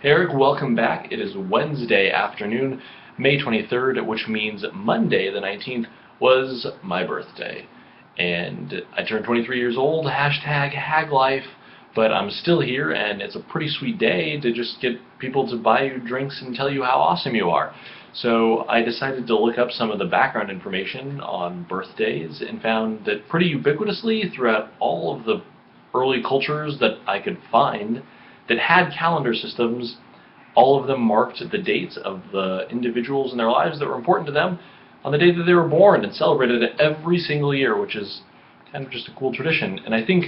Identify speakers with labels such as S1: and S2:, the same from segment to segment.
S1: Hey Eric, welcome back. It is Wednesday afternoon, May 23rd, which means Monday the 19th was my birthday. And I turned 23 years old, hashtag hag life, but I'm still here and it's a pretty sweet day to just get people to buy you drinks and tell you how awesome you are. So I decided to look up some of the background information on birthdays and found that pretty ubiquitously throughout all of the early cultures that I could find that had calendar systems, all of them marked the dates of the individuals in their lives that were important to them on the day that they were born and celebrated it every single year, which is kind of just a cool tradition. And I think,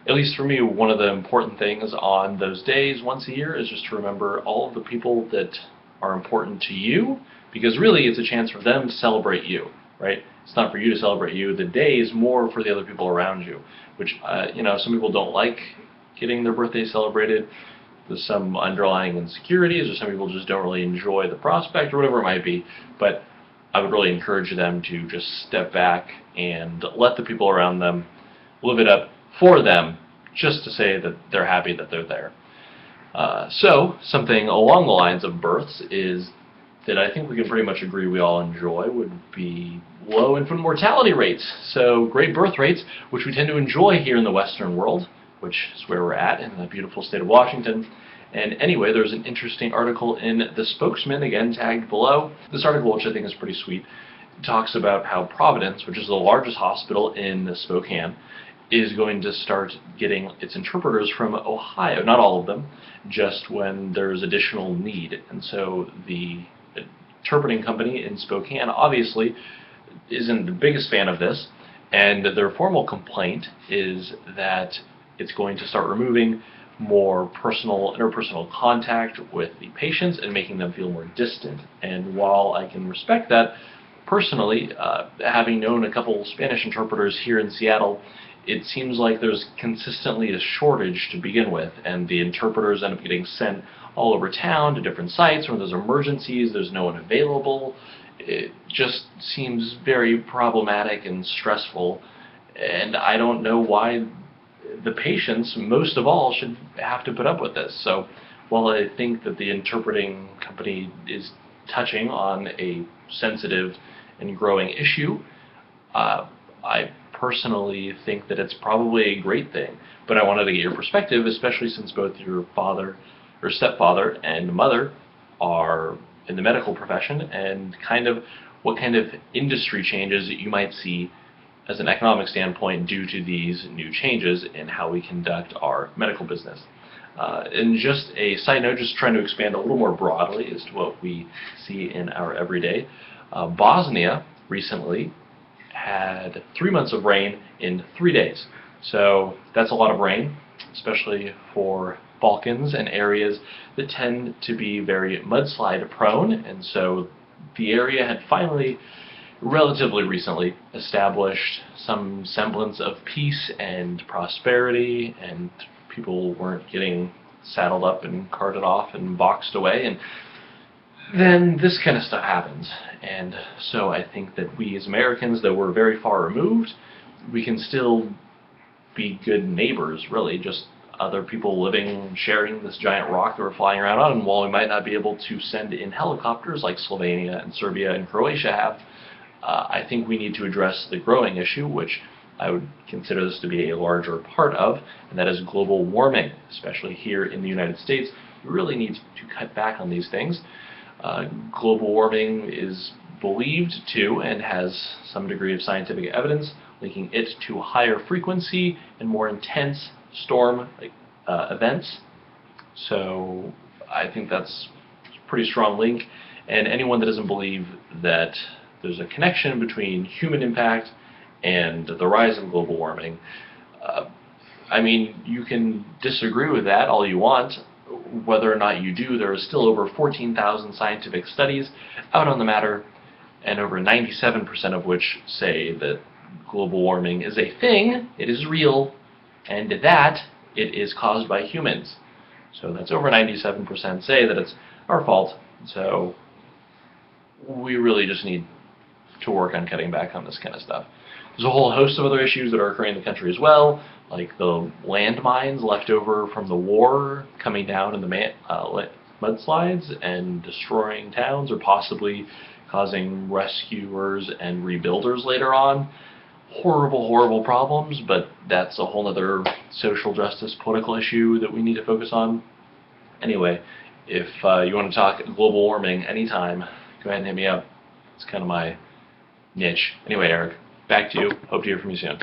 S1: at least for me, one of the important things on those days once a year is just to remember all of the people that are important to you, because really it's a chance for them to celebrate you, right? It's not for you to celebrate you. The day is more for the other people around you, which, some people don't like getting their birthday celebrated. There's some underlying insecurities, or some people just don't really enjoy the prospect, or whatever it might be. But I would really encourage them to just step back and let the people around them live it up for them, just to say that they're happy that they're there. So something along the lines of births is that I think we can pretty much agree we all enjoy would be low infant mortality rates. So great birth rates, which we tend to enjoy here in the Western world, which is where we're at in the beautiful state of Washington. And anyway, there's an interesting article in The Spokesman, again tagged below. This article, which I think is pretty sweet, talks about how Providence, which is the largest hospital in Spokane, is going to start getting its interpreters from Ohio. Not all of them, just when there's additional need. And so the interpreting company in Spokane obviously isn't the biggest fan of this, and their formal complaint is that it's going to start removing more interpersonal contact with the patients and making them feel more distant. And while I can respect that, personally, having known a couple Spanish interpreters here in Seattle, it seems like there's consistently a shortage to begin with, and the interpreters end up getting sent all over town to different sites. When there's emergencies, there's no one available. It just seems very problematic and stressful, and I don't know why the patients, most of all, should have to put up with this. So while I think that the interpreting company is touching on a sensitive and growing issue, I personally think that it's probably a great thing. But I wanted to get your perspective, especially since both your father or stepfather and mother are in the medical profession, and what kind of industry changes that you might see as an economic standpoint due to these new changes in how we conduct our medical business. And just a side note, just trying to expand a little more broadly as to what we see in our everyday. Bosnia recently had 3 months of rain in 3 days. So that's a lot of rain, especially for Balkans and areas that tend to be very mudslide prone. And so the area had finally, relatively recently, established some semblance of peace and prosperity, and people weren't getting saddled up and carted off and boxed away. And then this kind of stuff happens. And so I think that we as Americans, though we're very far removed, we can still be good neighbors, really, just other people living, sharing this giant rock that we're flying around on. And while we might not be able to send in helicopters like Slovenia and Serbia and Croatia have, I think we need to address the growing issue, which I would consider this to be a larger part of, and that is global warming, especially here in the United States. We really need to cut back on these things. Global warming is believed to, and has some degree of scientific evidence, linking it to higher frequency and more intense storm events. So I think that's a pretty strong link, and anyone that doesn't believe that there's a connection between human impact and the rise in global warming, you can disagree with that all you want. Whether or not you do, there are still over 14,000 scientific studies out on the matter, and over 97% of which say that global warming is a thing, it is real, and that it is caused by humans. So that's over 97% say that it's our fault. So we really just need to work on cutting back on this kind of stuff. There's a whole host of other issues that are occurring in the country as well, like the landmines left over from the war coming down in the mudslides and destroying towns, or possibly causing rescuers and rebuilders later on. Horrible, horrible problems, but that's a whole other social justice political issue that we need to focus on. Anyway, if you want to talk global warming anytime, go ahead and hit me up. It's kind of my niche. Anyway, Eric, back to you. Hope to hear from you soon.